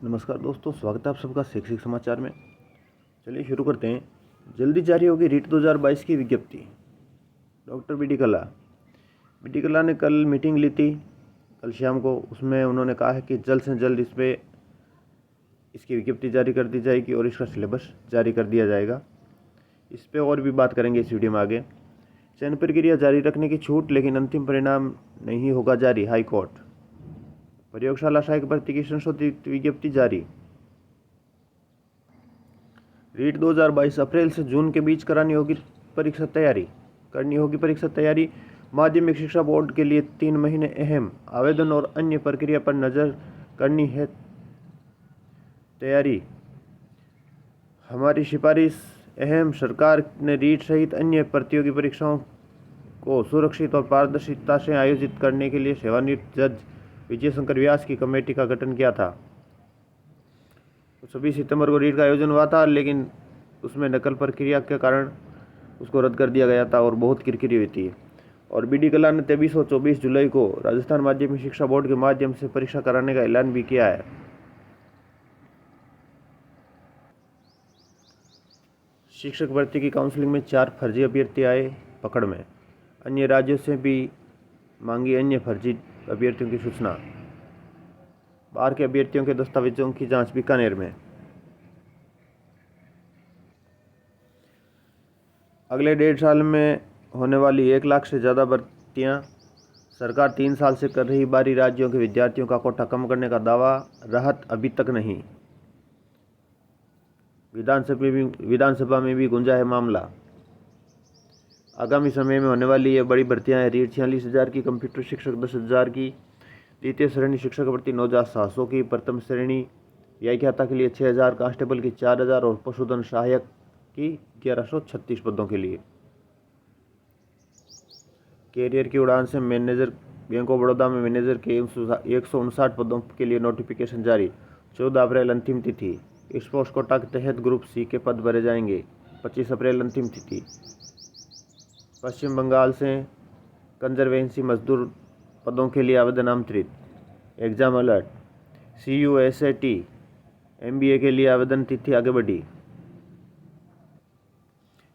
नमस्कार दोस्तों, स्वागत है आप सबका शैक्षिक समाचार में। चलिए शुरू करते हैं। जल्दी जारी होगी रीट 2022 की विज्ञप्ति। डॉक्टर बी डी कल्ला ने कल मीटिंग ली थी, कल शाम को। उसमें उन्होंने कहा है कि जल्द से जल्द इसकी विज्ञप्ति जारी कर दी जाएगी और इसका सिलेबस जारी कर दिया जाएगा। इस पर और भी बात करेंगे इस वीडियो में आगे। चयन प्रक्रिया जारी रखने की छूट, लेकिन अंतिम परिणाम नहीं होगा जारी, हाई कोर्ट। प्रयोगशाला सहायक भर्ती की संशोधित विज्ञप्ति जारी। रीट 2022 अप्रैल से जून के बीच करनी होगी परीक्षा तैयारी। माध्यमिक शिक्षा बोर्ड के लिए 3 महीने अहम। आवेदन और अन्य प्रक्रिया पर नजर करनी है तैयारी। हमारी सिफारिश अहम, सरकार ने रीट सहित अन्य प्रतियोगी परीक्षाओं को सुरक्षित और पारदर्शिता से आयोजित करने के लिए सेवानिवृत्त जज विजय शंकर व्यास की कमेटी का गठन किया था। 26 सितंबर को रीट का आयोजन हुआ था, लेकिन उसमें नकल प्रक्रिया के कारण उसको रद्द कर दिया गया था और बहुत किरकिरी हुई थी। और बी डी कल्ला ने 23 और 24 जुलाई को राजस्थान माध्यमिक शिक्षा बोर्ड के माध्यम से परीक्षा कराने का ऐलान भी किया है। शिक्षक भर्ती की काउंसलिंग में 4 फर्जी अभ्यर्थी आए पकड़ में। अन्य राज्यों से भी मांगी अन्य फर्जी अभ्यर्थियों की सूचना। बाहर के अभ्यर्थियों के दस्तावेजों की जांच बीकानेर में। अगले 1.5 साल में होने वाली 1 लाख से ज़्यादा भर्तियां। सरकार 3 साल से कर रही बाहरी राज्यों के विद्यार्थियों का कोटा कम करने का दावा, राहत अभी तक नहीं। विधानसभा में भी गूंजा है मामला। आगामी समय में होने वाली ये बड़ी भर्तियां हैं। रीट 46,000 की, कंप्यूटर शिक्षक 10,000 की, द्वितीय श्रेणी शिक्षक भर्ती 9,700 की, प्रथम श्रेणी व्याख्याता के लिए 6,000, कांस्टेबल की 4,000 और पशुधन सहायक की 1136 पदों के लिए। कैरियर की उड़ान से मैनेजर, बैंक ऑफ बड़ौदा में मैनेजर के 159 पदों के लिए नोटिफिकेशन जारी। 14 अप्रैल अंतिम तिथि। स्पोर्ट्स कोटा के तहत ग्रुप सी के पद भरे जाएंगे। 25 अप्रैल अंतिम तिथि। पश्चिम बंगाल से कंजर्वेंसी मजदूर पदों के लिए आवेदन आमंत्रित। Exam alert. CUSAT MBA के लिए आवेदन तिथि आगे बढ़ी।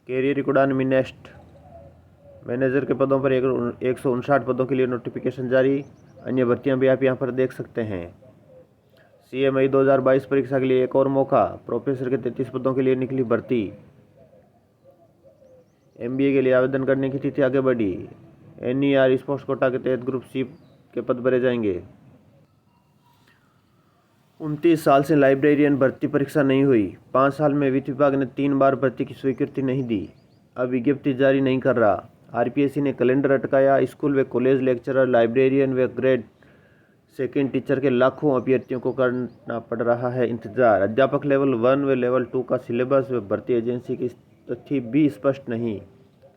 कैरियर उड़ान में नेक्स्ट मैनेजर के पदों पर 159 पदों के लिए नोटिफिकेशन जारी। अन्य भर्तियां भी आप यहां पर देख सकते हैं। CMI 2022 परीक्षा के लिए एक और मौका। प्रोफेसर के 33 पदों के लिए निकली भर्ती। MBA के लिए आवेदन करने की तिथि आगे बढ़ी। NER स्पोर्ट्स कोटा के तहत ग्रुप सी के पद भरे जाएंगे। 29 साल से लाइब्रेरियन भर्ती परीक्षा नहीं हुई। 5 साल में वित्त विभाग ने 3 बार भर्ती की स्वीकृति नहीं दी। अब विज्ञप्ति जारी नहीं कर रहा। RPSC ने कैलेंडर अटकाया। स्कूल व कॉलेज लेक्चरर, लाइब्रेरियन व ग्रेड 2 टीचर के लाखों अभ्यर्थियों को करना पड़ रहा है इंतजार। अध्यापक लेवल 1 व लेवल 2 का सिलेबस व भर्ती एजेंसी की तिथि भी स्पष्ट नहीं।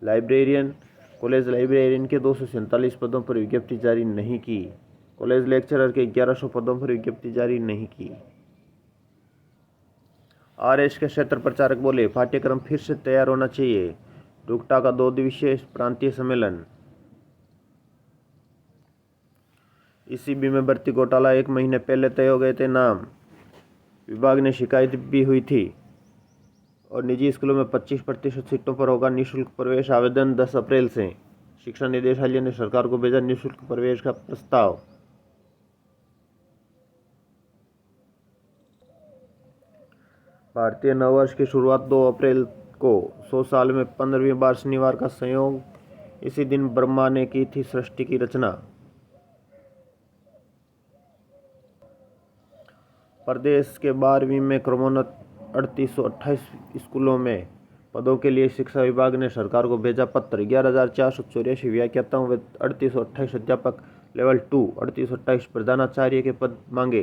लाइब्रेरियन, कॉलेज लाइब्रेरियन के 247 पदों पर विज्ञप्ति जारी नहीं की। कॉलेज लेक्चरर के 1100 पदों पर विज्ञप्ति जारी नहीं की। RS के क्षेत्र प्रचारक बोले, पाठ्यक्रम फिर से तैयार होना चाहिए। रुकटा का 2 दिवसीय प्रांतीय सम्मेलन। ECB में भर्ती घोटाला 1 महीने पहले तय हो गए थे नाम। विभाग ने शिकायत भी हुई थी। और निजी स्कूलों में 25% सीटों पर होगा निःशुल्क प्रवेश। आवेदन 10 अप्रैल से। शिक्षा निदेशालय ने सरकार को भेजा निःशुल्क प्रवेश का प्रस्ताव। भारतीय नववर्ष की शुरुआत 2 अप्रैल को। 100 साल में 15वीं बार शनिवार का संयोग। इसी दिन ब्रह्मा ने की थी सृष्टि की रचना। प्रदेश के 12वीं में क्रमोन्नत 3828 स्कूलों में पदों के लिए शिक्षा विभाग ने सरकार को भेजा पत्र। 11,484 व्याख्याताओं व 3828 अध्यापक लेवल 2, 3828 प्रधानाचार्य के पद मांगे।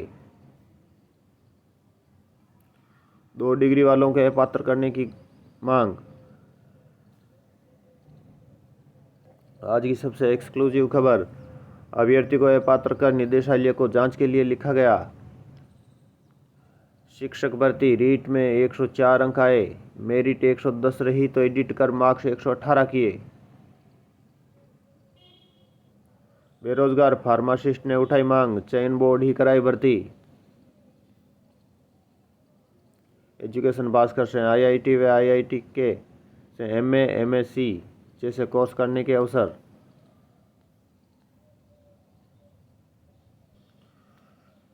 2 डिग्री वालों को अपात्र करने की मांग। आज की सबसे एक्सक्लूसिव खबर, अभ्यर्थी को अपात्र कर निदेशालय को जांच के लिए लिखा गया। शिक्षक भर्ती रीट में 104 अंक आए। मेरिट 110 रही तो एडिट कर मार्क्स 118 किए। बेरोजगार फार्मासिस्ट ने उठाई मांग, चयन बोर्ड ही कराई भर्ती। एजुकेशन भास्कर से आईआईटी व आईआईटी के से एमए एमएससी जैसे कोर्स करने के अवसर।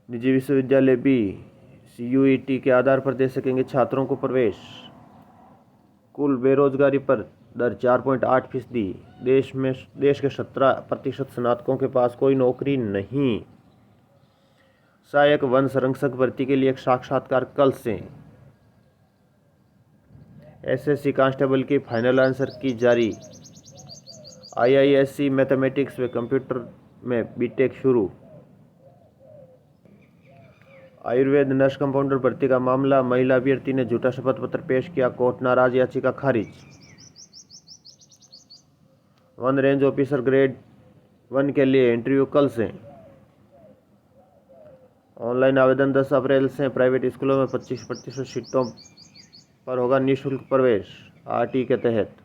निजी विश्वविद्यालय भी सीयूईटी के आधार पर दे सकेंगे छात्रों को प्रवेश। कुल बेरोजगारी पर दर 4.8%। देश के 17% स्नातकों के पास कोई नौकरी नहीं। सहायक वन संरक्षक भर्ती के लिए एक साक्षात्कार कल से। एसएससी कांस्टेबल की फाइनल आंसर की जारी। आईआईएससी मैथमेटिक्स व कंप्यूटर में बीटेक शुरू। आयुर्वेद नर्स कंपाउंडर भर्ती का मामला, महिला अभ्यर्थी ने झूठा शपथ पत्र पेश किया, कोर्ट नाराज, याचिका खारिज। वन रेंज ऑफिसर ग्रेड 1 के लिए इंटरव्यू कल से। ऑनलाइन आवेदन 10 अप्रैल से। प्राइवेट स्कूलों में 25% सीटों पर होगा निःशुल्क प्रवेश आरटी के तहत।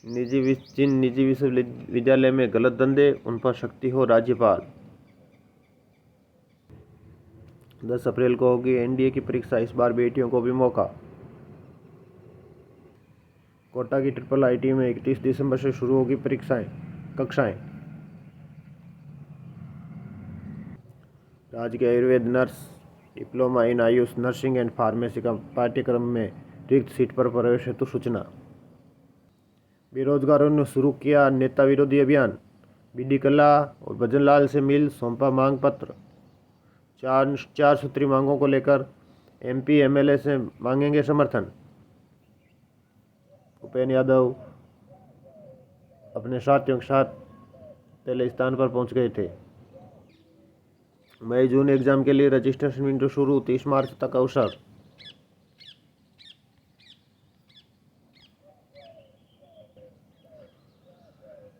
जिन निजी विश्वविद्यालय में गलत धंधे, उन पर सख्ती हो, राज्यपाल। 10 अप्रैल को होगी एनडीए की परीक्षा, इस बार बेटियों को भी मौका। कोटा की ट्रिपल आईटी में 31 दिसंबर से शुरू होगी कक्षाएं। राज्य के Ayurveda nurse diploma in Ayush nursing and pharmacy का पाठ्यक्रम में रिक्त सीट पर प्रवेश हेतु सूचना। बेरोजगारों ने शुरू किया नेता विरोधी अभियान। बीडी कल्ला और भजनलाल से मिल सौंपा मांग पत्र। 4 सूत्री मांगों को लेकर एमपी एमएलए से मांगेंगे समर्थन। उपेंद्र यादव अपने साथियों के साथ पहले स्थान पर पहुंच गए थे। मई जून एग्जाम के लिए रजिस्ट्रेशन विंडो शुरू, 30 मार्च तक अवसर।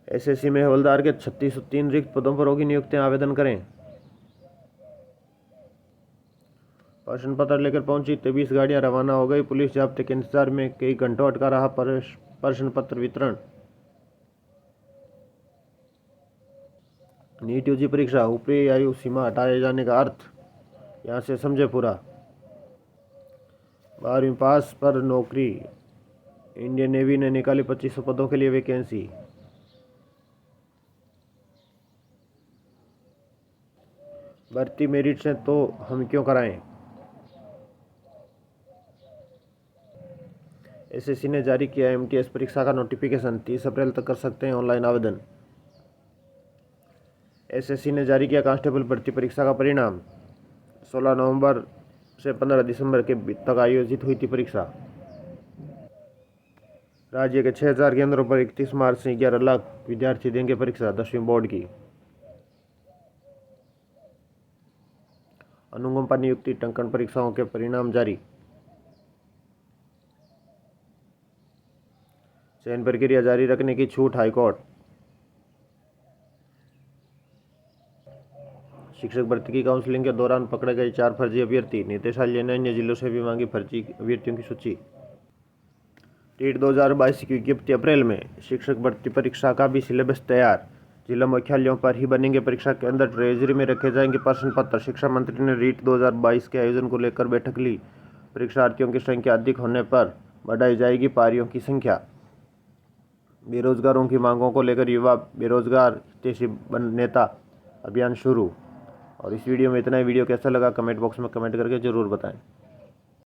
एसएससी में हवलदार के 3603 रिक्त पदों पर होगी नियुक्तियां, आवेदन करें। प्रश्न पत्र लेकर पहुंची 23 गाड़ियां रवाना हो गई। पुलिस जाब्ते के इंतजार में कई घंटों अटका रहा प्रश्न पत्र वितरण। नीट यूजी परीक्षा, ऊपरी आयु सीमा हटाए जाने का अर्थ यहां से समझे पूरा। 12वीं पास पर नौकरी, इंडियन नेवी ने निकाली 2500 पदों के लिए वैकेंसी। भर्ती मेरिट से तो हम क्यों कराएं। एसएससी ने जारी किया एमटीएस परीक्षा का नोटिफिकेशन, 30 अप्रैल तक कर सकते हैं ऑनलाइन आवेदन। एसएससी ने जारी किया कांस्टेबल भर्ती परीक्षा का परिणाम। 16 नवंबर से 15 दिसंबर के तक आयोजित हुई थी परीक्षा। राज्य के 6000 केंद्रों पर 31 मार्च से 11 लाख विद्यार्थी देंगे परीक्षा 10वीं बोर्ड की। अनुकंपा नियुक्ति टंकन परीक्षाओं के परिणाम जारी। चयन प्रक्रिया जारी रखने की छूट हाईकोर्ट। शिक्षक भर्ती की काउंसलिंग के दौरान पकड़े गए 4 फर्जी अभ्यर्थी। निदेशालय ने अन्य जिलों से भी मांगी फर्जी अभ्यर्थियों की सूची। टीट 2022 की विज्ञप्ति अप्रैल में। शिक्षक भर्ती परीक्षा का भी सिलेबस तैयार। जिला मुख्यालयों पर ही बनेंगे परीक्षा केंद्र। ट्रेजरी में रखे जाएंगे प्रश्न पत्र। शिक्षा मंत्री ने रीट 2022 के आयोजन को लेकर बैठक ली। परीक्षार्थियों की संख्या अधिक होने पर बढ़ाई जाएगी पारियों की संख्या। बेरोजगारों की मांगों को लेकर युवा बेरोजगार हितैषी नेता अभियान शुरू। और इस वीडियो में इतना ही। वीडियो कैसा लगा कमेंट बॉक्स में कमेंट करके ज़रूर बताएं।